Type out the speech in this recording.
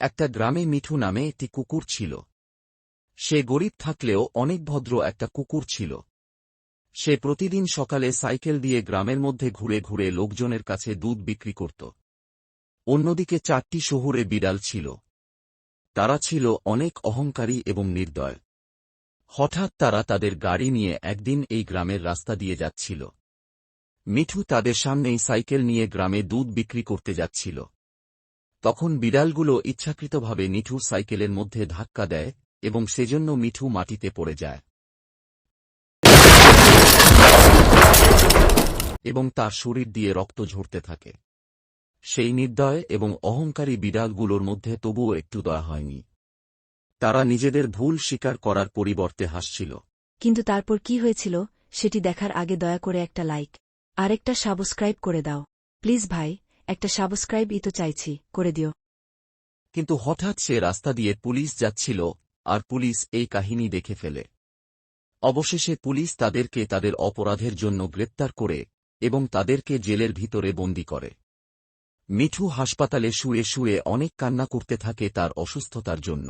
একটা গ্রামে মিঠু নামে একটি কুকুর ছিল। সে গরিব থাকলেও অনেক ভদ্র একটা কুকুর ছিল। সে প্রতিদিন সকালে সাইকেল দিয়ে গ্রামের মধ্যে ঘুরে ঘুরে লোকজনের কাছে দুধ বিক্রি করত। অন্যদিকে 4টি শহুরে বিড়াল ছিল। তারা ছিল অনেক অহংকারী এবং নির্দয়। হঠাৎ তারা তাদের গাড়ি নিয়ে একদিন এই গ্রামের রাস্তা দিয়ে যাচ্ছিল। মিঠু তাদের সামনেই সাইকেল নিয়ে গ্রামে দুধ বিক্রি করতে যাচ্ছিল। তখন বিড়ালগুলো ইচ্ছাকৃতভাবে মিঠুর সাইকেলের মধ্যে ধাক্কা দেয় এবং সেজন্য মিঠু মাটিতে পড়ে যায় এবং তার শরীর দিয়ে রক্ত ঝরতে থাকে। সেই নির্দয় এবং অহংকারী বিড়ালগুলোর মধ্যে তবুও একটু দয়া হয়নি। তারা নিজেদের ভুল স্বীকার করার পরিবর্তে হাসছিল। কিন্তু তারপর কি হয়েছিল সেটি দেখার আগে দয়া করে একটা লাইক আর একটা সাবস্ক্রাইব করে দাও প্লিজ ভাই, একটা সাবস্ক্রাইবই তো চাইছি, করে দিও। কিন্তু হঠাৎ সে রাস্তা দিয়ে পুলিশ যাচ্ছিল, আর পুলিশ এই কাহিনী দেখে ফেলে। অবশেষে পুলিশ তাদেরকে তাদের অপরাধের জন্য গ্রেপ্তার করে এবং তাদেরকে জেলের ভিতরে বন্দী করে। মিঠু হাসপাতালে শুয়ে শুয়ে অনেক কান্না করতে থাকে তার অসুস্থতার জন্য।